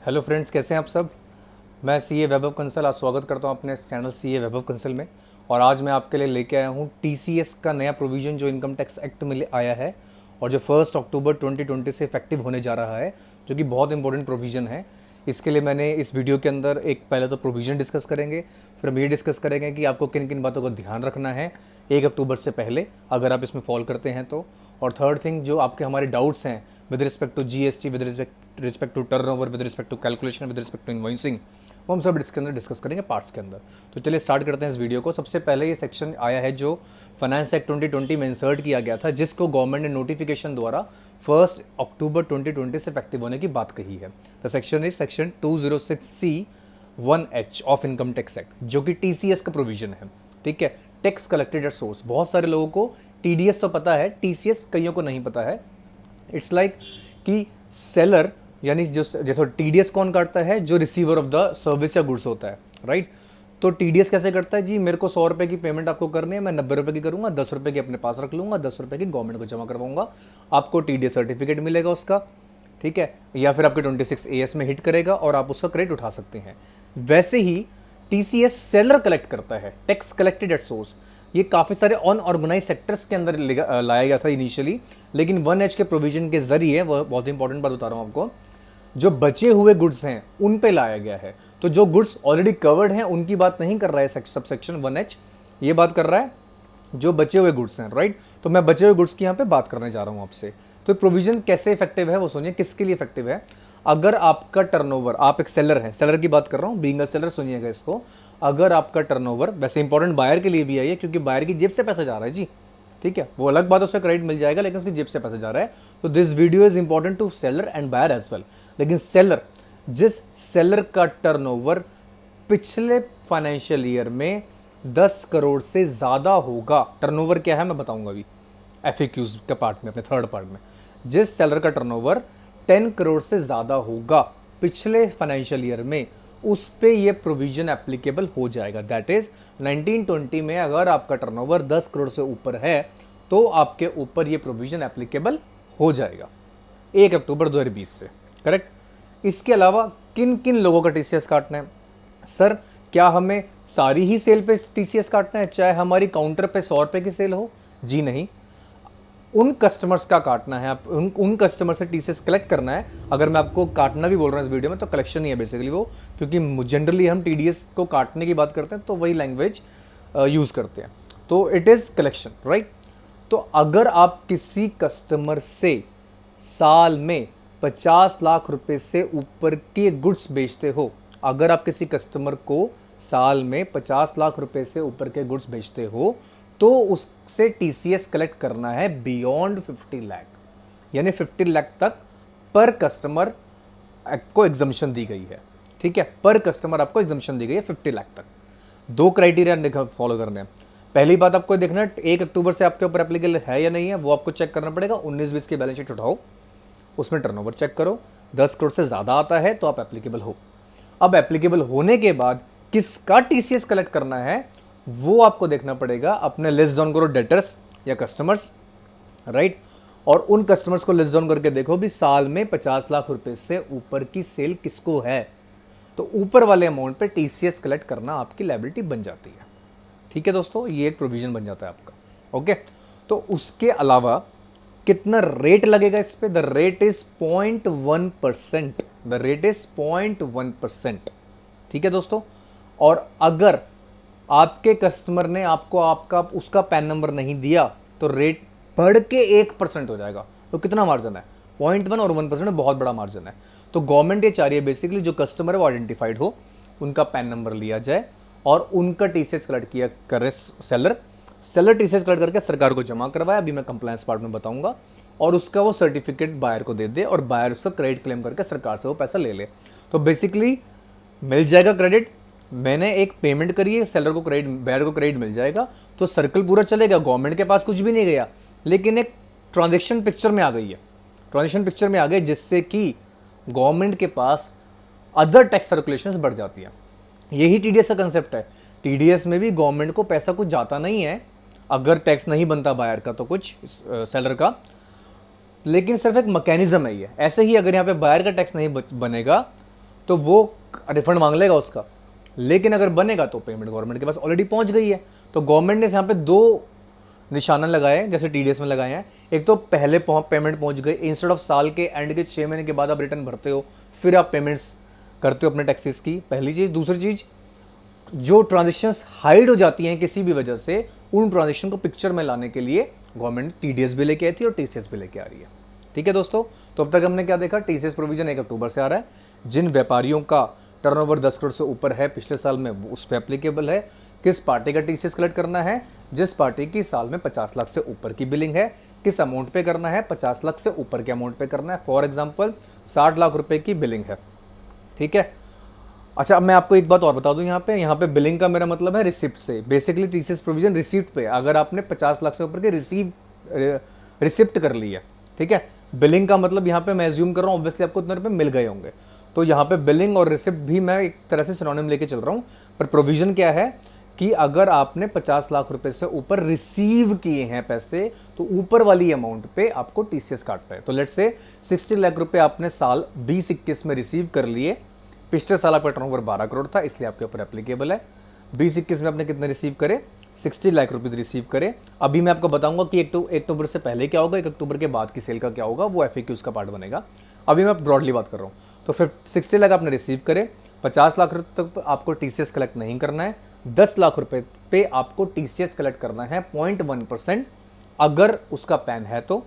Hello friends, कैसे हैं आप सब। मैं सीए वैभव कंसल आज स्वागत करता हूं अपने इस चैनल सीए वैभव कंसल में। और आज मैं आपके लिए लेके आया हूं टीसीएस का नया प्रोविज़न जो इनकम टैक्स एक्ट में आया है और जो 1 अक्टूबर 2020 से इफेक्टिव होने जा रहा है, जो कि बहुत इंपॉर्टेंट प्रोविज़न है। इसके लिए मैंने इस वीडियो के अंदर एक पहले तो प्रोविज़न डिस्कस करेंगे, फिर हम ये डिस्कस करेंगे कि आपको किन किन बातों का ध्यान रखना है 1 अक्टूबर से पहले अगर आप इसमें फॉलो करते हैं तो। और थर्ड थिंग, जो आपके हमारे डाउट्स हैं with respect to GST, with respect to turnover, with respect to calculation, with respect to invoicing, वो हम सब इसके अंदर डिस्कस करेंगे पार्ट्स के अंदर। तो चलिए स्टार्ट करते हैं इस वीडियो को। सबसे पहले ये सेक्शन आया है जो फाइनेंस एक्ट 2020 में इंसर्ट किया गया था, जिसको गवर्नमेंट ने नोटिफिकेशन द्वारा 1 अक्टूबर 2020 से इफेक्टिव होने की बात कही है। The section is section 206C(1H) of income tax act, जो कि टीसीएस का प्रोविजन है। ठीक है, टैक्स कलेक्टेड एट सोर्स। बहुत सारे लोगों को टीडीएस तो पता है, टीसीएस कईयों को नहीं पता है। इट्स लाइक कि सेलर यानी जो जैसे टीडीएस कौन काटता है, जो रिसीवर ऑफ द सर्विस या गुड्स होता है, राइट। तो टीडीएस कैसे करता है जी, मेरे को 100 रुपये की पेमेंट आपको करनी है, मैं 90 रुपये की करूंगा, 10 रुपये की अपने पास रख लूंगा, 10 रुपये की गवर्नमेंट को जमा करवाऊंगा, आपको टीडीएस सर्टिफिकेट मिलेगा उसका। ठीक है, या फिर आपके 26AS में हिट करेगा और आप उसका क्रेडिट उठा सकते हैं। वैसे ही टीसीएस सेलर कलेक्ट करता है, टैक्स कलेक्टेड एट सोर्स। ये काफ़ी सारे अनऑर्गेनाइज सेक्टर्स के अंदर लाया गया था इनिशियली, लेकिन 1H के प्रोविजन के जरिए, वह बहुत इंपॉर्टेंट बात बता रहा हूँ आपको, जो बचे हुए गुड्स हैं उन पे लाया गया है। तो जो गुड्स ऑलरेडी कवर्ड हैं उनकी बात नहीं कर रहा है सबसेक्शन 1H, ये बात कर रहा है जो बचे हुए गुड्स हैं, राइट। तो मैं बचे हुए गुड्स की यहाँ पे बात करने जा रहा हूँ आपसे। तो प्रोविजन कैसे इफेक्टिव है वो सुनिए, किसके लिए इफेक्टिव है। अगर आपका टर्नओवर, आप एक सेलर हैं, सेलर की बात कर रहा हूँ, बीइंग अ सेलर, सुनिएगा इसको। अगर आपका टर्नओवर, वैसे इंपॉर्टेंट बायर के लिए भी है ये, क्योंकि बायर की जेब से पैसा जा रहा है जी। ठीक है, वो अलग बात, उसका क्रेडिट मिल जाएगा, लेकिन उसकी जेब से पैसा जा रहा है। तो this video is important to seller and buyer as well. लेकिन सेलर, जिस सेलर का टर्नओवर पिछले फाइनेंशियल ईयर में 10 करोड़ से ज़्यादा होगा, टर्नओवर क्या है मैं बताऊंगा अभी एफएक्यूज के पार्ट में, अपने थर्ड पार्ट में। जिस सेलर का टर्नओवर 10 करोड़ से ज़्यादा होगा पिछले फाइनेंशियल ईयर में, उस पे ये प्रोविजन एप्लीकेबल हो जाएगा। दैट इज 1920 में अगर आपका टर्नओवर 10 करोड़ से ऊपर है तो आपके ऊपर ये प्रोविजन एप्लीकेबल हो जाएगा 1 अक्टूबर 2020 से, करेक्ट। इसके अलावा किन किन लोगों का टीसीएस काटना है सर? क्या हमें सारी ही सेल पे टीसीएस काटना है, चाहे हमारी काउंटर पे 100 रुपये की सेल हो? जी नहीं, उन कस्टमर्स का काटना है। आप उन कस्टमर से टीसीएस कलेक्ट करना है। अगर मैं आपको काटना भी बोल रहा हूँ इस वीडियो में, तो कलेक्शन ही है बेसिकली वो, क्योंकि जनरली हम टीडीएस को काटने की बात करते हैं तो वही लैंग्वेज यूज़ करते हैं। तो इट इज़ कलेक्शन, राइट। तो अगर आप किसी कस्टमर से साल में 50 लाख रुपए से ऊपर के गुड्स बेचते हो, अगर आप किसी कस्टमर को साल में 50 लाख रुपए से ऊपर के गुड्स बेचते हो, तो उससे टीसीएस कलेक्ट करना है बियॉन्ड 50 लाख, यानी 50 लाख तक पर कस्टमर को एग्जम्पशन दी गई है। ठीक है, पर कस्टमर आपको एग्जम्पशन दी गई है 50 लाख तक। 2 क्राइटेरिया फॉलो करने हैं। पहली बात आपको देखना है 1 अक्टूबर से आपके ऊपर एप्लीकेबल है या नहीं है, वो आपको चेक करना पड़ेगा। 19-20 की बैलेंस शीट उठाओ, उसमें टर्नओवर चेक करो, 10 करोड़ से ज़्यादा आता है तो आप एप्लीकेबल हो। अब एप्लीकेबल होने के बाद किसका टीसीएस कलेक्ट करना है वो आपको देखना पड़ेगा। अपने लिस्ट डाउन करो डेटर्स या कस्टमर्स, राइट। और उन कस्टमर्स को लिस्ट डाउन करके देखो भी साल में 50 लाख रुपए से ऊपर की सेल किसको है, तो ऊपर वाले अमाउंट पे टीसीएस कलेक्ट करना आपकी लायबिलिटी बन जाती है। ठीक है दोस्तों, ये एक प्रोविजन बन जाता है आपका। ओके, तो उसके अलावा कितना रेट लगेगा इस पे? The rate is 0.1%। The rate is 0.1%। ठीक है दोस्तों। और अगर आपके कस्टमर ने आपको आपका उसका पैन नंबर नहीं दिया तो रेट बढ़ के 1% हो जाएगा। तो कितना मार्जिन है? 0.1 और 1% में बहुत बड़ा मार्जिन है। तो गवर्नमेंट ये चाह रही है बेसिकली जो कस्टमर है वो आइडेंटिफाइड हो, उनका पैन नंबर लिया जाए और उनका टीसीएस कलेक्ट किया करे सेलर टीसीएस कलेक्ट करके सरकार को जमा करवाए, अभी मैं कंप्लायंस पार्ट में बताऊंगा, और उसका वो सर्टिफिकेट बायर को दे दे और बायर उसका क्रेडिट क्लेम करके सरकार से वो पैसा ले ले। तो बेसिकली मिल जाएगा क्रेडिट। मैंने एक पेमेंट करी है, सेलर को क्रेडिट, बायर को क्रेडिट मिल जाएगा, तो सर्कल पूरा चलेगा। गवर्नमेंट के पास कुछ भी नहीं गया, लेकिन एक ट्रांजेक्शन पिक्चर में आ गई है, ट्रांजेक्शन पिक्चर में आ गई, जिससे कि गवर्नमेंट के पास अदर टैक्स सर्कुलेशन बढ़ जाती है। यही टीडीएस का कंसेप्ट है। टीडीएस में भी गवर्नमेंट को पैसा कुछ जाता नहीं है, अगर टैक्स नहीं बनता बायर का तो कुछ सेलर का, लेकिन सिर्फ एक मैकेनिज्म है ये। ऐसे ही अगर यहाँ पे बायर का टैक्स नहीं बनेगा तो वो रिफंड मांग लेगा उसका। लेकिन अगर बनेगा तो पेमेंट गवर्नमेंट के पास ऑलरेडी पहुंच गई है। तो गवर्नमेंट ने यहाँ पे दो निशाना लगाए हैं, जैसे टीडीएस में लगाए हैं। एक तो पहले पेमेंट पहुंच गई, इंस्टेड ऑफ साल के एंड के 6 महीने के बाद आप रिटर्न भरते हो, फिर आप पेमेंट्स करते हो अपने टैक्सेस की, पहली चीज़। दूसरी चीज़, जो ट्रांजेक्शंस हाइड हो जाती हैं किसी भी वजह से, उन ट्रांजेक्शन को पिक्चर में लाने के लिए गवर्नमेंट टीडीएस भी लेके आई थी और टीसीएस भी लेके आ रही है। ठीक है दोस्तों, तो अब तक हमने क्या देखा, टीसीएस प्रोविजन 1 अक्टूबर से आ रहा है। जिन व्यापारियों का टर्नओवर 10 करोड़ से ऊपर है पिछले साल में, वो उस पर एप्लीकेबल है। किस पार्टी का टीसीएस कलेक्ट करना है, जिस पार्टी की साल में 50 लाख से ऊपर की बिलिंग है। किस अमाउंट पे करना है, 50 लाख से ऊपर के अमाउंट पे करना है। फॉर एग्जांपल 60 लाख रुपए की बिलिंग है, ठीक है। अच्छा, अब मैं आपको एक बात और बता दूं, यहाँ पे बिलिंग का मेरा मतलब है रिसिप्ट से। बेसिकली टीसीएस प्रोविजन रिसिप्ट पे, अगर आपने 50 लाख से ऊपर के रिसिप्ट कर ली है, ठीक है। बिलिंग का मतलब यहाँ पे मैं एज्यूम कर रहा हूँ ऑब्वियसली आपको उतने रुपए मिल गए होंगे, तो यहाँ पे बिलिंग और रिसिप्ट भी मैं एक तरह से सिनोनिम लेके चल रहा हूँ। पर प्रोविजन क्या है कि अगर आपने 50 लाख रुपए से ऊपर रिसीव किए हैं पैसे, तो ऊपर वाली अमाउंट पे आपको टीसीएस काटता है। तो लेट्स से 60 लाख रुपए आपने साल 2021 में रिसीव कर लिए। पिछले साल आपका टर्नओवर 12 करोड़ था, इसलिए आपके ऊपर एप्लीकेबल है। 2021 में आपने कितने रिसीव करे, 60 लाख रुपीज रिसीव करे। अभी मैं आपको बताऊंगा कि 1 अक्टूबर से पहले क्या होगा, 1 अक्टूबर के बाद की सेल का क्या होगा, वो एफएक्यूज का पार्ट बनेगा। अभी मैं ब्रॉडली बात कर रहा हूँ। तो फिर 60 लाख आपने रिसीव करे, 50 लाख रुपये तक आपको टीसीएस कलेक्ट नहीं करना है। 10 लाख रुपए पे आपको टीसीएस कलेक्ट करना है 0.1%, अगर उसका पैन है तो,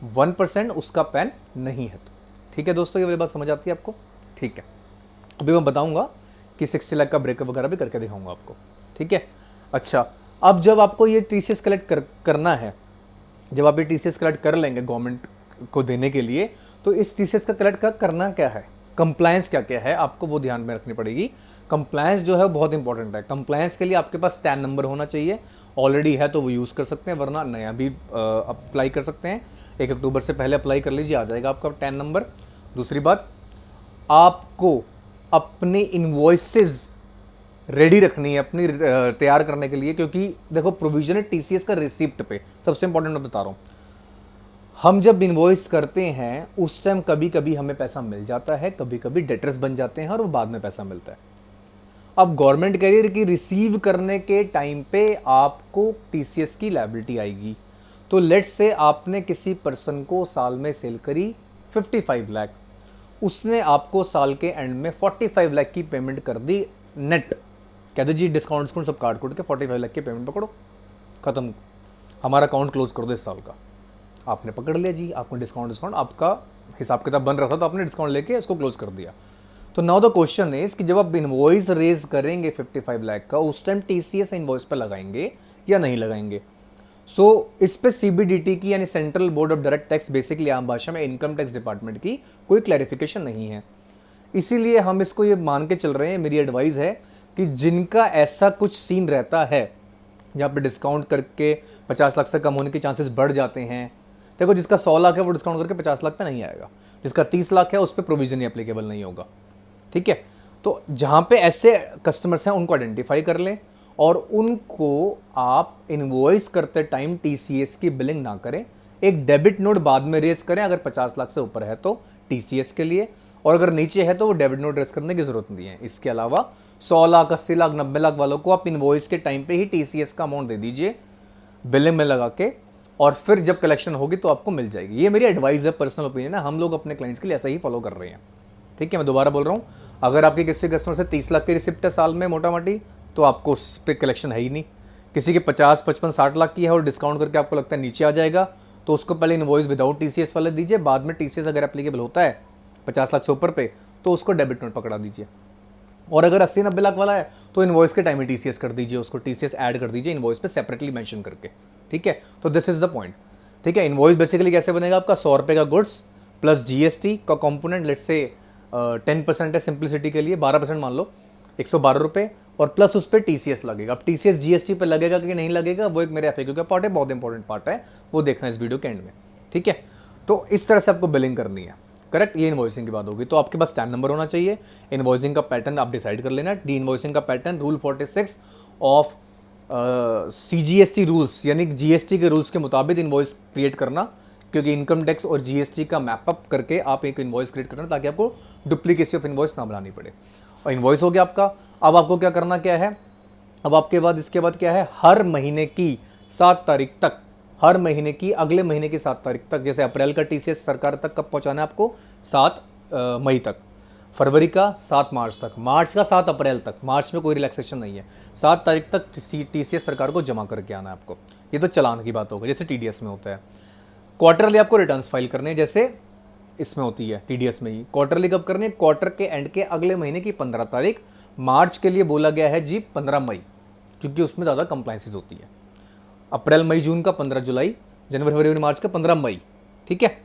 1% उसका पैन नहीं है तो। ठीक है दोस्तों, ये वाली बात समझ आती है आपको? ठीक है, अभी मैं बताऊंगा कि 60 लाख का ब्रेकअप वगैरह भी करके दिखाऊंगा आपको, ठीक है। अच्छा, अब जब आपको ये टीसीएस कलेक्ट करना है, जब आप ये टीसीएस कलेक्ट कर लेंगे गवर्नमेंट को देने के लिए, तो इस टीसीएस का कलेक्ट करना क्या है, कंप्लायंस क्या क्या है, आपको वो ध्यान में रखनी पड़ेगी। कंप्लायंस जो है बहुत इंपॉर्टेंट है। कंप्लायंस के लिए आपके पास टैन नंबर होना चाहिए, ऑलरेडी है तो वो यूज़ कर सकते हैं, वरना नया भी अप्लाई कर सकते हैं। 1 अक्टूबर से पहले अप्लाई कर लीजिए, आ जाएगा आपका टैन नंबर। दूसरी बात, आपको अपने इनवॉइसेस रेडी रखनी है अपनी तैयार करने के लिए, क्योंकि देखो प्रोविजन है टीसीएस का रिसिप्ट पे। सबसे इंपॉर्टेंट मैं बता रहा हूँ, हम जब इनवॉइस करते हैं उस टाइम कभी कभी हमें पैसा मिल जाता है, कभी कभी डेटर्स बन जाते हैं और वो बाद में पैसा मिलता है। अब गवर्नमेंट कह रही है कि रिसीव करने के टाइम पे आपको टीसीएस की लायबिलिटी आएगी। तो लेट्स से आपने किसी पर्सन को साल में सेल करी 55 लाख, उसने आपको साल के एंड में 45 लाख की पेमेंट कर दी नेट। कहते जी डिस्काउंट सब काट कूट के 45 लाख की पेमेंट पकड़ो, खत्म, हमारा अकाउंट क्लोज कर दो इस साल का। आपने पकड़ लिया जी, आपको डिस्काउंट आपका हिसाब किताब बन रहा था तो आपने डिस्काउंट लेके इसको क्लोज कर दिया। तो नाउ द क्वेश्चन इज कि जब आप इनवॉइस रेज करेंगे 55 लाख का, उस टाइम टीसीएस इनवॉइस पे लगाएंगे या नहीं लगाएंगे? सो इस पे सीबीडीटी की यानी central board of direct tax, basically आम भाषा में इनकम टैक्स डिपार्टमेंट की कोई क्लैरिफिकेशन नहीं है। इसीलिए हम इसको ये मान के चल रहे हैं, मेरी एडवाइस है कि जिनका ऐसा कुछ सीन रहता है जहाँ पे डिस्काउंट करके 50 लाख से कम होने के चांसेस बढ़ जाते हैं। देखो, जिसका 100 लाख है वो डिस्काउंट करके 50 लाख पे नहीं आएगा, जिसका 30 लाख है उस पर प्रोविजन ही एप्लीकेबल नहीं होगा, ठीक है। तो जहाँ पे ऐसे कस्टमर्स हैं उनको आइडेंटिफाई कर लें और उनको आप इनवॉइस करते टाइम टीसीएस की बिलिंग ना करें, एक डेबिट नोट बाद में रेज करें अगर 50 लाख से ऊपर है तो टीसीएस के लिए, और अगर नीचे है तो वो डेबिट नोट रेज करने की जरूरत नहीं है। इसके अलावा 100 लाख 80 लाख 90 लाख वालों को आप इनवॉइस के टाइम पे ही टीसीएस का अमाउंट दे दीजिए बिलिंग में लगा के, और फिर जब कलेक्शन होगी तो आपको मिल जाएगी। ये मेरी एडवाइस है, पर्सनल ओपिनियन है, हम लोग अपने क्लाइंट्स के लिए ऐसा ही फॉलो कर रहे हैं, ठीक है। मैं दोबारा बोल रहा हूँ, अगर आपके किसी कस्टमर से 30 लाख की रिसिप्ट है साल में मोटा मोटी, तो आपको उस पर कलेक्शन है ही नहीं। किसी के 50 55 60 लाख की है और डिस्काउंट करके आपको लगता है नीचे आ जाएगा, तो उसको पहले इनवॉइस विदाउट टीसीएस वाले दीजिए, बाद में टीसीएस अगर एप्लीकेबल होता है 50 लाख से ऊपर पे तो उसको डेबिट नोट पकड़ा दीजिए। और अगर 80-90 लाख वाला है तो इनवॉइस के टाइम ही टीसीएस कर दीजिए, उसको टीसीएस ऐड कर दीजिए इनवॉइस पे सेपरेटली मेंशन करके, ठीक है। तो दिस इज द पॉइंट, ठीक है। इनवॉइस बेसिकली कैसे बनेगा आपका, 100 रुपये का गुड्स प्लस जीएसटी का कंपोनेंट, लेट्स से 10% है सिंप्लिसिटी के लिए, 12% मान लो, 112 रुपये, और प्लस उस पर टीसीएस लगेगा। अब टीसीएस जीएसटी पे लगेगा कि नहीं लगेगा वो एक मेरे एफएक्यू का पार्ट है, बहुत इंपॉर्टेंट पार्ट है, वो देखना इस वीडियो के एंड में, ठीक है। तो इस तरह से आपको बिलिंग करनी है, करेक्ट। ये इनवॉइसिंग की बात होगी। तो आपके पास स्टैम्प नंबर होना चाहिए, इनवॉइसिंग का पैटर्न आप डिसाइड कर लेना। डी इनवॉइसिंग का pattern rule 46 of CGST rules, यानी जीएसटी के रूल्स के मुताबिक इनवॉइस क्रिएट करना, क्योंकि इनकम टैक्स और जीएसटी का मैपअप करके आप एक इन्वॉइस क्रिएट करना ताकि आपको डुप्लीकेसी ऑफ इन्वॉइस ना बनानी पड़े। और इन्वॉइस हो गया आपका। अब आपको क्या करना क्या है, अब आपके बाद इसके बाद क्या है, हर महीने की 7 तारीख तक, हर महीने की अगले महीने की 7 तारीख तक, जैसे अप्रैल का टीसीएस सरकार तक कब पहुंचाना है आपको, 7 मई तक, फरवरी का 7 मार्च तक, मार्च का 7 अप्रैल तक, मार्च में कोई रिलैक्सेशन नहीं है, 7 तारीख तक टीसीएस सरकार को जमा करके आना है आपको। ये तो चलान की बात होगी जैसे टीडीएस में होता है। क्वार्टरली आपको रिटर्न्स फाइल करने हैं जैसे इसमें होती है टीडीएस में ही। क्वार्टरली कब करनी है, क्वार्टर के एंड के अगले महीने की 15 तारीख। मार्च के लिए बोला गया है जी 15 मई, क्योंकि उसमें ज़्यादा कंप्लाइंसेस होती है। अप्रैल मई जून का 15 जुलाई, जनवरी फरवरी मार्च का 15 मई, ठीक है।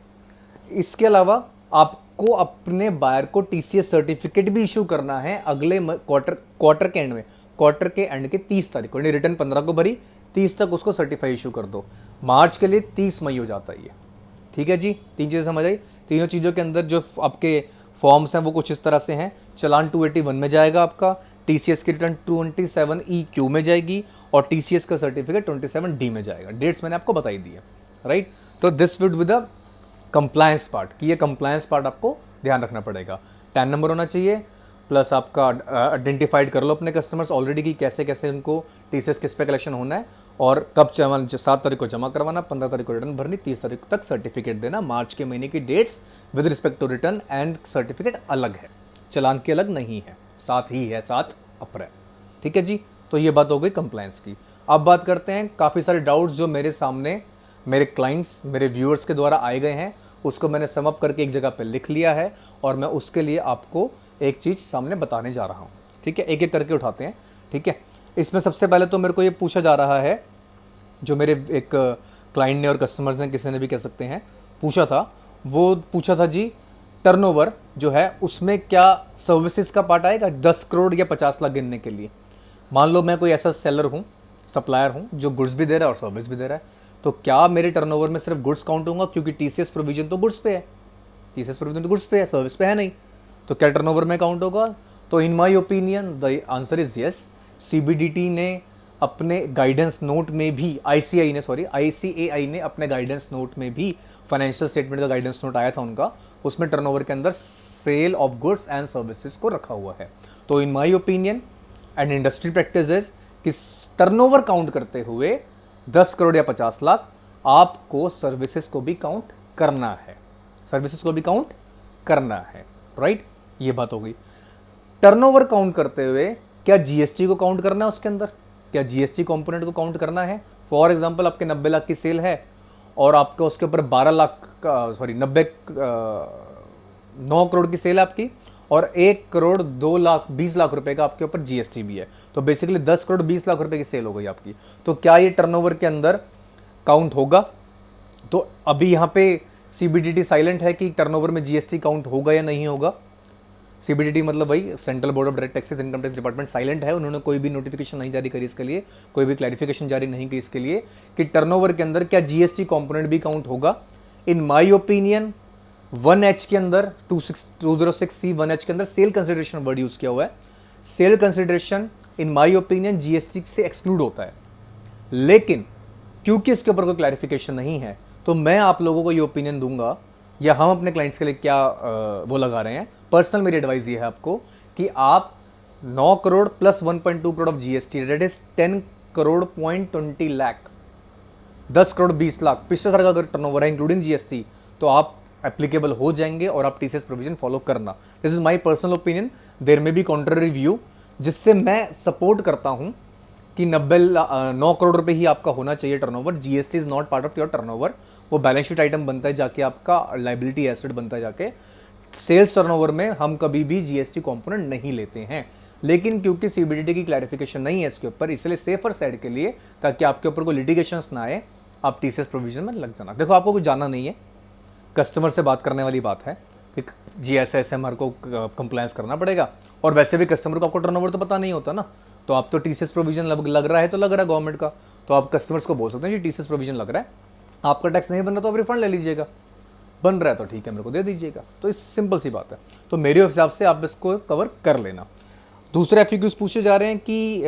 इसके अलावा आपको अपने बायर को टीसीएस सर्टिफिकेट भी इशू करना है अगले क्वार्टर के एंड में, क्वार्टर के एंड के 30 तारीख को। रिटर्न 15 को भरी, 30 तक उसको सर्टिफाई इशू कर दो। मार्च के लिए 30 मई हो जाता है ये, ठीक है जी। 3 चीज़ें समझ आई। तीनों चीज़ों के अंदर जो आपके फॉर्म्स हैं वो कुछ इस तरह से हैं। चलान 281 में जाएगा आपका, टीसीएस की रिटर्न 27EQ में जाएगी और टीसीएस का सर्टिफिकेट 27D में जाएगा। डेट्स मैंने आपको बताई दी है, राइट। तो this with the compliance part, कि ये कंप्लायंस पार्ट आपको ध्यान रखना पड़ेगा। 10 नंबर होना चाहिए, प्लस आपका आइडेंटिफाइड कर लो अपने कस्टमर्स ऑलरेडी कि कैसे कैसे उनको टीसीएस किस पे कलेक्शन होना है और कब 7 तारीख को जमा करवाना, 15 तारीख को रिटर्न भरनी, 30 तारीख तक सर्टिफिकेट देना। मार्च के महीने की dates with respect to return and certificate अलग है, चलान की अलग नहीं है, साथ ही है 7 अप्रैल, ठीक है जी। तो ये बात हो गई कंप्लायंस की। अब बात करते हैं काफ़ी सारे डाउट्स जो मेरे सामने मेरे क्लाइंट्स, मेरे व्यूअर्स के द्वारा आए गए हैं, उसको मैंने सम अप करके एक जगह पे लिख लिया है और मैं उसके लिए आपको एक चीज़ सामने बताने जा रहा हूँ, ठीक है। एक एक करके उठाते हैं, ठीक है। इसमें सबसे पहले तो मेरे को ये पूछा जा रहा है, जो मेरे एक क्लाइंट ने और कस्टमर्स ने, किसी ने भी कह सकते हैं, पूछा था, वो पूछा था जी टर्नओवर जो है उसमें क्या सर्विसेज का पार्ट आएगा 10 करोड़ या 50 लाख गिनने के लिए। मान लो मैं कोई ऐसा सेलर हूँ, सप्लायर हूँ जो गुड्स भी दे रहा है और सर्विस भी दे रहा है, तो क्या मेरे टर्नओवर में सिर्फ गुड्स काउंट होगा, क्योंकि टीसीएस प्रोविजन तो गुड्स पे है, टीसीएस प्रोविजन तो गुड्स पे है, सर्विस पे है नहीं, तो क्या टर्नओवर में काउंट होगा? तो in my opinion the answer is yes. CBDT ने अपने गाइडेंस नोट में भी, आईसीएआई ने अपने गाइडेंस नोट में भी, फाइनेंशियल स्टेटमेंट का गाइडेंस नोट आया था उनका, उसमें टर्नओवर के अंदर sale of goods and services को रखा हुआ है। तो in my opinion and industry practice is कि टर्नओवर काउंट करते हुए 10 करोड़ या 50 लाख आपको सर्विसेज को भी काउंट करना है, सर्विसेज को भी काउंट करना है, राइट। ये बात हो गई। टर्नओवर काउंट करते हुए क्या जीएसटी को काउंट करना है उसके अंदर, क्या जीएसटी कंपोनेंट को काउंट करना है? फॉर एग्जांपल आपके 90 लाख की सेल है और आपका उसके ऊपर 12 लाख का, सॉरी 9 करोड़ की सेल है आपकी और 1 करोड़ 2 लाख 20 लाख रुपए का आपके ऊपर जीएसटी भी है, तो बेसिकली 10 करोड़ 20 लाख रुपए की सेल हो गई आपकी। तो क्या ये टर्नओवर के अंदर काउंट होगा? तो अभी यहाँ पे सीबीडीटी साइलेंट है कि टर्नओवर में जीएसटी काउंट होगा या नहीं होगा। सीबीडीटी मतलब भाई central board of direct taxes, income tax department silent है, उन्होंने कोई भी नोटिफिकेशन नहीं जारी करी इसके लिए, कोई भी क्लैरिफिकेशन जारी नहीं की इसके लिए कि टर्नओवर के अंदर क्या जीएसटी कंपोनेंट भी काउंट होगा। इन माय ओपिनियन 1H के अंदर 206C 1H के अंदर सेल कंसिडरेशन वर्ड यूज किया हुआ है। Sale consideration in my opinion GST से एक्सक्लूड होता है, लेकिन क्योंकि इसके ऊपर कोई क्लैरिफिकेशन नहीं है तो मैं आप लोगों को ये ओपिनियन दूंगा, या हम अपने क्लाइंट्स के लिए क्या वो लगा रहे हैं, पर्सनल मेरी एडवाइस ये है आपको कि आप 9 crore plus 1.2 crore of GST, that is 10 crore 20 lakh, 10 crore 20 lakh पिछले साल का अगर टर्नओवर है इंक्लूडिंग जीएसटी, तो आप एप्लीकेबल हो जाएंगे और आप टीसीएस प्रोविजन फॉलो करना। This is my personal opinion, there may be contrary view, जिससे मैं सपोर्ट करता हूं कि 9 करोड़ रुपए ही आपका होना चाहिए turnover. GST is not part of your turnover, वो बैलेंस शीट आइटम बनता है जाके, आपका लाइबिलिटी एसेट बनता है जाके। सेल्स टर्नओवर में हम कभी भी जीएसटी कंपोनेंट नहीं लेते हैं, लेकिन क्योंकि सीबीडीटी की क्लैरिफिकेशन नहीं है इसके ऊपर, इसलिए सेफर साइड के लिए, ताकि आपके ऊपर कोई लिटिगेशंस ना आए, आप टीसीएस प्रोविजन में लग जाना। देखो आपको कुछ जानना नहीं है, कस्टमर से बात करने वाली बात है कि जी ऐसे ऐसे हमारे को कंप्लायंस करना पड़ेगा, और वैसे भी कस्टमर को आपको टर्नओवर तो पता नहीं होता ना, तो आप तो टीसीएस प्रोविजन लग रहा है तो लग रहा है गवर्नमेंट का, तो आप कस्टमर्स को बोल सकते हैं जी टीसीएस प्रोविजन लग रहा है, आपका टैक्स नहीं बन रहा तो आप रिफंड ले लीजिएगा, बन रहा है तो ठीक है मेरे को दे दीजिएगा। तो इस सिंपल सी बात है, तो मेरे हिसाब से आप इसको कवर कर लेना। दूसरे एफएक्यूज पूछे जा रहे हैं कि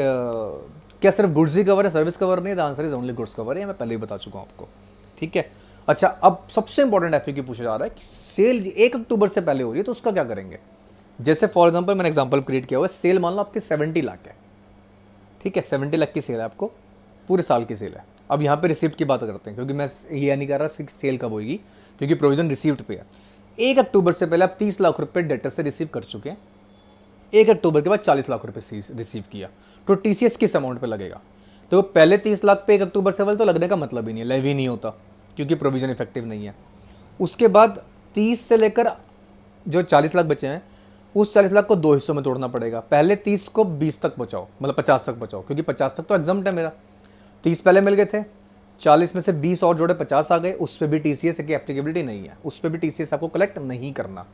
क्या सिर्फ गुड्स ही कवर है, सर्विस कवर नहीं है? The answer is only goods cover है, मैं पहले ही बता चुका हूँ आपको, ठीक है। अच्छा, अब सबसे इंपॉर्टेंट एफएक्यू पूछा जा रहा है कि सेल 1 अक्टूबर से पहले हो रही है तो उसका क्या करेंगे। जैसे फॉर एग्जांपल मैंने एग्जांपल क्रिएट किया हुआ है, सेल मान लो आपकी 70 लाख है, ठीक है, 70 लाख की सेल है, आपको पूरे साल की सेल है। अब यहाँ पे रिसिप्ट की बात करते हैं, क्योंकि मैं ये नहीं कर रहा सेल कब होगी, क्योंकि प्रोविजन रिसीव्ड पे है। 1 अक्टूबर से पहले आप 30 लाख रुपए डेटर से रिसीव कर चुके हैं, 1 अक्टूबर के बाद 40 लाख रुपए रिसीव किया, तो टीसीएस किस अमाउंट पे लगेगा। तो पहले 30 लाख पे 1 अक्टूबर से पहले तो लगने का मतलब ही नहीं है, लेवी नहीं होता, क्योंकि प्रोविजन इफेक्टिव नहीं है। उसके बाद 30 से लेकर जो 40 लाख बचे हैं, उस 40 लाख को 2 हिस्सों में तोड़ना पड़ेगा। पहले 30 को 20 तक बचाओ, मतलब 50 तक बचाओ, क्योंकि 50 तक तो एग्जाम्प्ट है मेरा। 30 पहले मिल गए थे, 40 में से 20 और जोड़े 50 आ गए, उस पर भी टीसीएस की एप्लीकेबिलिटी नहीं है, उस पर भी टीसीएस आपको कलेक्ट नहीं करना।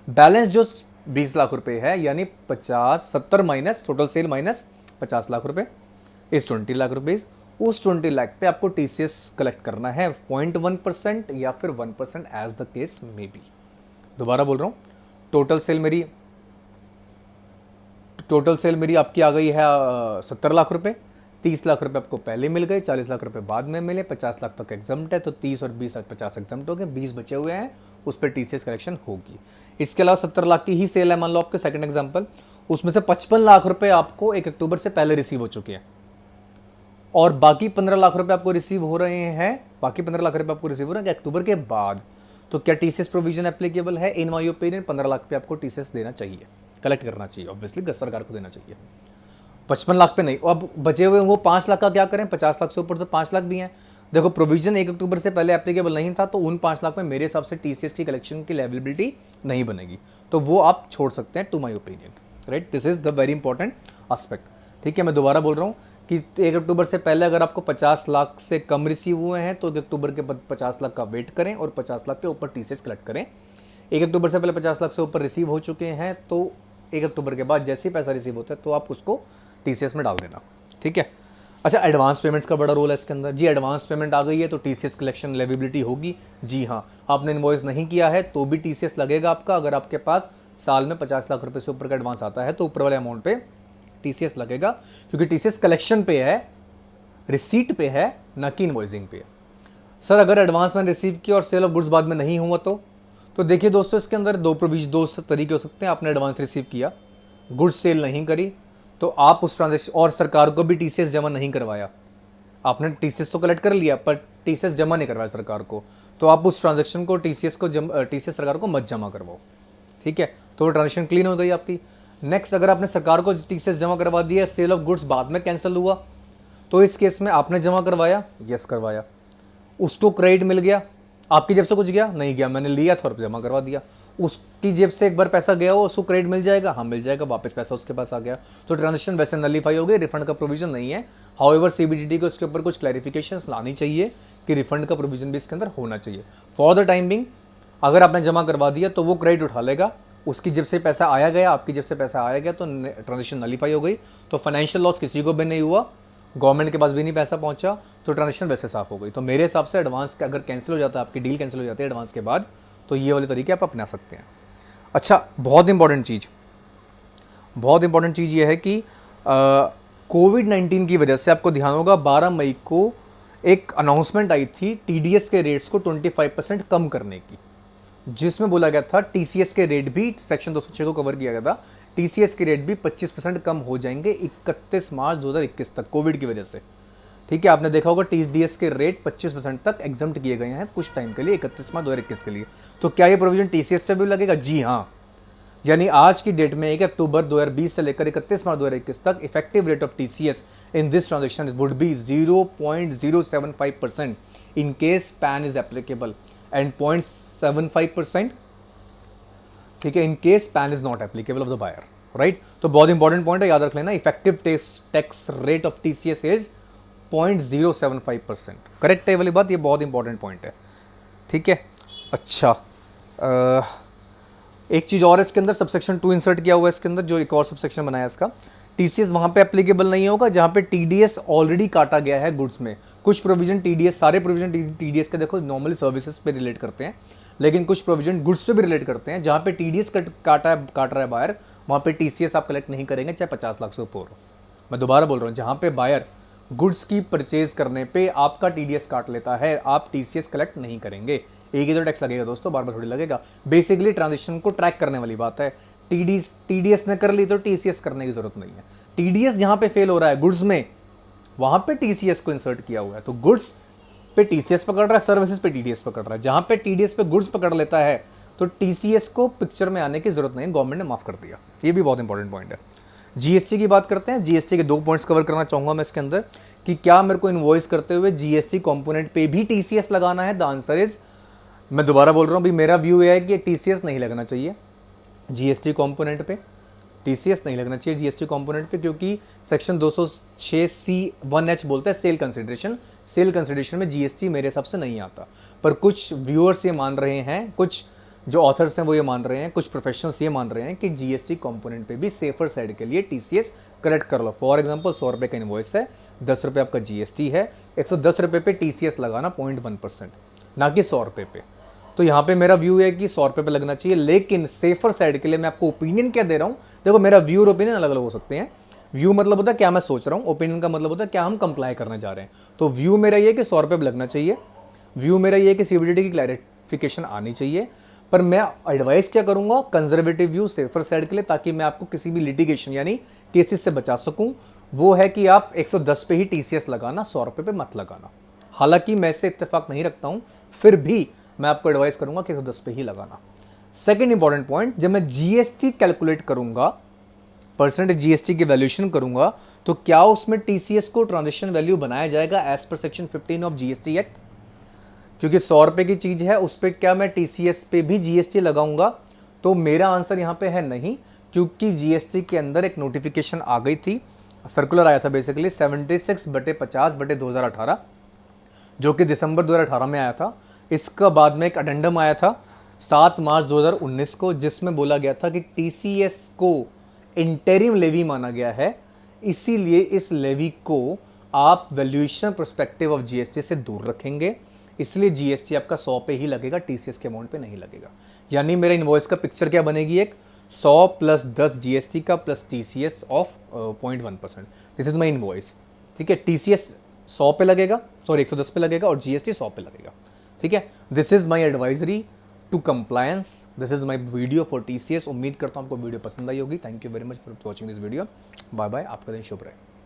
बैलेंस जो 20 लाख रुपए है, यानी 70 minus total sale minus 50 lakh रुपए इस 20 लाख रुपीज, उस 20 लाख पे आपको टीसीएस कलेक्ट करना है 0.1% या फिर 1% as the case may be. दोबारा बोल रहा हूँ, टोटल सेल मेरी आपकी आ गई है 70 लाख रुपए, 30 लाख रुपए आपको पहले मिल गए, 40 लाख रुपए बाद में मिले, 50 लाख तक एग्जाम्प्ट है, तो 30 और 20 50 एग्जाम्प्ट हो गए, 20 बचे हुए हैं, उस पर टीसीएस कलेक्शन होगी। इसके अलावा 70 लाख की ही सेल है, मान लो आपके सेकंड एग्जाम्पल, उसमें से 55 लाख रुपए आपको 1 अक्टूबर से पहले रिसीव हो चुके हैं, और बाकी 15 लाख रुपए आपको रिसीव हो रहे हैं, अक्टूबर के बाद। तो क्या टीसीएस प्रोविजन एप्लीकेबल है? इन माय ओपिनियन 15 लाख पे आपको टीसीएस देना चाहिए, कलेक्ट करना चाहिए, ऑब्वियसली सरकार को देना चाहिए, 55 लाख पे नहीं। अब बचे हुए वो 5 लाख का क्या करें, 50 लाख से ऊपर तो 5 लाख भी हैं। देखो, प्रोविजन 1 अक्टूबर से पहले एप्लीकेबल नहीं था, तो उन 5 लाख में मेरे हिसाब से टीसीएस की कलेक्शन की लायबिलिटी नहीं बनेगी, तो वो आप छोड़ सकते हैं, to my opinion, right. This is the very important aspect, ठीक है। मैं दोबारा बोल रहा हूँ कि 1 अक्टूबर से पहले अगर आपको 50 लाख से कम रिसीव हुए हैं तो 1 अक्टूबर के बाद 50 लाख का वेट करें और 50 लाख के ऊपर टीसीएस कलेक्ट करें। 1 अक्टूबर से पहले 50 लाख से ऊपर रिसीव हो चुके हैं, तो 1 अक्टूबर के बाद जैसे ही पैसा रिसीव होता है तो आप उसको टीसीएस में डाल देना, ठीक है। अच्छा, एडवांस पेमेंट्स का बड़ा रोल है इसके अंदर। जी, एडवांस पेमेंट आ गई है तो टीसीएस कलेक्शन लेविबिलिटी होगी। जी हाँ, आपने इनवॉइस नहीं किया है तो भी टीसीएस लगेगा आपका। अगर आपके पास साल में 50 लाख रुपए से ऊपर का एडवांस आता है तो ऊपर वाले अमाउंट पे टीसीएस लगेगा, क्योंकि टीसीएस कलेक्शन पे है, रिसीट पे है, ना कि इनवॉइसिंग पे है। सर, अगर एडवांस मैंने रिसीव किया और सेल ऑफ गुड्स बाद में नहीं हुआ तो देखिए दोस्तों, इसके अंदर दो तरीके हो सकते हैं। आपने एडवांस रिसीव किया, गुड्स सेल नहीं करी, तो आप उस ट्रांजेक्शन, और सरकार को भी टीसीएस जमा नहीं करवाया, आपने टीसीएस तो कलेक्ट कर लिया पर टीसीएस जमा नहीं करवाया सरकार को, तो आप उस ट्रांजेक्शन को टीसीएस सरकार को मत जमा करवाओ, ठीक है। तो ट्रांजेक्शन क्लीन हो गई आपकी। नेक्स्ट, अगर आपने सरकार को टीसीएस जमा करवा दिया, सेल ऑफ गुड्स बाद में कैंसिल हुआ, तो इस केस में आपने जमा करवाया, यस करवाया, उसको क्रेडिट मिल गया, आपकी जेब से कुछ गया नहीं गया, मैंने लिया था और जमा करवा दिया, उसकी जेब से एक बार पैसा गया हो, उसको क्रेडिट मिल जाएगा, हाँ मिल जाएगा, वापस पैसा उसके पास आ गया, तो ट्रांजेक्शन वैसे नलीफाई हो गई, रिफंड का प्रोविजन नहीं है। हाउएवर सीबीडीटी को इसके ऊपर कुछ क्लैरिफिकेशंस लानी चाहिए कि रिफंड का प्रोविजन भी इसके अंदर होना चाहिए। फॉर द टाइम बिंग, अगर आपने जमा करवा दिया तो वो क्रेडिट उठा लेगा, उसकी जेब से पैसा आया गया, आपकी जेब से पैसा आया गया, तो ट्रांजेक्शन नलीफाई हो गई, तो फाइनेंशियल लॉस किसी को भी नहीं हुआ, गवर्नमेंट के पास भी नहीं पैसा पहुंचा, तो ट्रांजेक्शन वैसे साफ हो गई। तो मेरे हिसाब से एडवांस का अगर कैंसिल हो जाता है, आपकी डील कैंसिल हो जाती है एडवांस के बाद, तो ये वाले तरीके आप अपना सकते हैं। अच्छा, बहुत इंपॉर्टेंट चीज़ ये है कि कोविड-19 की वजह से आपको ध्यान होगा 12 मई को एक अनाउंसमेंट आई थी टीडीएस के रेट्स को 25% कम करने की, जिसमें बोला गया था टीसीएस के रेट भी, सेक्शन 206 को कवर किया गया था, टीसीएस के रेट भी 25% कम हो जाएंगे 31 मार्च 2021 तक, कोविड की वजह से, ठीक है। आपने देखा होगा टीडीएस के रेट 25% तक एग्जम्प्ट किए गए हैं कुछ टाइम के लिए, 31 मार्च 2021 के लिए। तो क्या ये प्रोविजन टीसीएस पे भी लगेगा? जी हाँ, यानी आज की डेट में 1 अक्टूबर 2020 से लेकर 31 मार्च 2021 तक effective rate of TCS in this transaction would be 0.075% in case PAN is applicable and 0.75%, ठीक है, in case PAN is not applicable of the buyer, right. तो बहुत इंपॉर्टेंट पॉइंट है, याद रख लेना, effective tax rate of TCS is 0.075%, correct है वाली बात, ये बहुत इंपॉर्टेंट पॉइंट है, ठीक है। अच्छा, एक चीज़ और इसके अंदर सबसेक्शन 2 इंसर्ट किया हुआ है इसके अंदर, जो एक और सबसेक्शन बनाया इसका, टीसीएस वहाँ पे एप्लीकेबल नहीं होगा जहाँ पे टीडीएस ऑलरेडी काटा गया है गुड्स में। कुछ प्रोविजन टीडीएस, सारे प्रोविजन टीडीएस के देखो नॉर्मली सर्विसेज पे रिलेट करते हैं, लेकिन कुछ प्रोविजन गुड्स पे भी रिलेट करते हैं, जहाँ पे टीडीएस काट रहा है बायर, वहाँ पे टीसीएस आप कलेक्ट नहीं करेंगे चाहे 50 लाख से ऊपर हो। मैं दोबारा बोल रहा हूँ, जहाँ पे बायर गुड्स की परचेज करने पे आपका टीडीएस काट लेता है, आप टीसीएस कलेक्ट नहीं करेंगे। एक ही तो टैक्स लगेगा दोस्तों, बार बार थोड़ी लगेगा। बेसिकली ट्रांजेक्शन को ट्रैक करने वाली बात है। टीडीएस ने कर ली तो टीसीएस करने की जरूरत नहीं है। टीडीएस जहां पे फेल हो रहा है गुड्स में, वहां पे टीसीएस को इंसर्ट किया हुआ है। तो गुड्स पे टीसीएस पकड़ रहा है, सर्विसेज पे टीडीएस पकड़ रहा है। जहां पे टीडीएस पे गुड्स पकड़ लेता है तो टीसीएस को पिक्चर में आने की जरूरत नहीं, गवर्नमेंट ने माफ कर दिया। ये भी बहुत इंपॉर्टेंट पॉइंट है। जीएसटी की बात करते हैं। जीएसटी के 2 पॉइंट्स कवर करना चाहूंगा मैं इसके अंदर, कि क्या मेरे को इनवॉइस करते हुए जीएसटी कंपोनेंट पे भी टीसीएस लगाना है। द आंसर इज, मैं दोबारा बोल रहा हूं, भाई मेरा व्यू ये है कि टीसीएस नहीं लगना चाहिए जीएसटी कंपोनेंट पे। टीसीएस नहीं लगना चाहिए जीएसटी कंपोनेंट पे, क्योंकि सेक्शन 206C(1)(h बोलता है सेल कंसिडरेशन। सेल कंसिडरेशन में जीएसटी मेरे हिसाब से नहीं आता। पर कुछ व्यूअर्स ये मान रहे हैं, कुछ जो ऑथर्स हैं वो ये मान रहे हैं, कुछ प्रोफेशनल्स ये मान रहे हैं कि जीएसटी कंपोनेंट पे भी सेफर साइड के लिए टीसीएस कलेक्ट कर लो। फॉर एग्जांपल 100 रुपये का इनवॉइस है, 10 रुपये आपका जीएसटी है, 110 रुपये पे टीसीएस लगाना 0.1%, ना कि 100 रुपये पे। तो यहाँ पे मेरा व्यू है कि 100 रुपये पे लगना चाहिए। लेकिन सेफर साइड के लिए मैं आपको ओपिनियन क्या दे रहा हूँ, देखो मेरा व्यू और ओपिनियन अलग अलग हो सकते हैं। व्यू मतलब होता है क्या मैं सोच रहा हूँ, ओपिनियन का मतलब होता है क्या हम कंप्लाई करने जा रहे हैं। तो व्यू मेरा ये कि 100 रुपये पे लगना चाहिए। व्यू मेरा ये कि सीबीडीटी की क्लैरिफिकेशन आनी चाहिए। पर मैं एडवाइस क्या करूंगा, कंजर्वेटिव व्यू सेफर साइड के लिए, ताकि मैं आपको किसी भी लिटिगेशन यानी केसेस से बचा सकूं। वो है कि आप 110 पे ही टीसीएस लगाना, 100 रुपये पे मत लगाना। हालांकि मैं इससे इत्तेफाक नहीं रखता हूं, फिर भी मैं आपको एडवाइस करूंगा कि 110 पे ही लगाना। सेकेंड इंपॉर्टेंट पॉइंट, जब मैं जीएसटी कैलकुलेट करूंगा, परसेंटेज जीएसटी की वैल्यूएशन करूंगा, तो क्या उसमें टीसीएस को ट्रांजेक्शन वैल्यू बनाया जाएगा as per section 15 of GST act? क्योंकि 100 रुपये की चीज़ है, उस पर क्या मैं टीसीएस पे भी जीएसटी लगाऊंगा? तो मेरा आंसर यहाँ पे है नहीं, क्योंकि जीएसटी के अंदर एक नोटिफिकेशन आ गई थी, सर्कुलर आया था बेसिकली 76/50/2018, जो कि दिसंबर 2018 में आया था। इसका बाद में एक अडेंडम आया था 7 मार्च 2019 को, जिसमें बोला गया था कि टीसीएस को इंटरिम लेवी माना गया है, इसीलिए इस लेवी को आप वैल्यूएशन पर्सपेक्टिव ऑफ जीएसटी से दूर रखेंगे। इसलिए जीएसटी आपका 100 पे ही लगेगा, टीसीएस के अमाउंट पे नहीं लगेगा। यानी मेरा इनवॉइस का पिक्चर क्या बनेगी, एक 100 + 10 जीएसटी का plus TCS of 0.1%। This is my invoice. ठीक है, टीसीएस 100 पे लगेगा, सॉरी 110 पे लगेगा, और जीएसटी 100 पे लगेगा। ठीक है, this is my advisory to compliance, this is my video for TCS. उम्मीद करता हूँ आपको वीडियो पसंद आई होगी। Thank you very much for watching this video. Bye bye, आपका दिन शुभ रहे।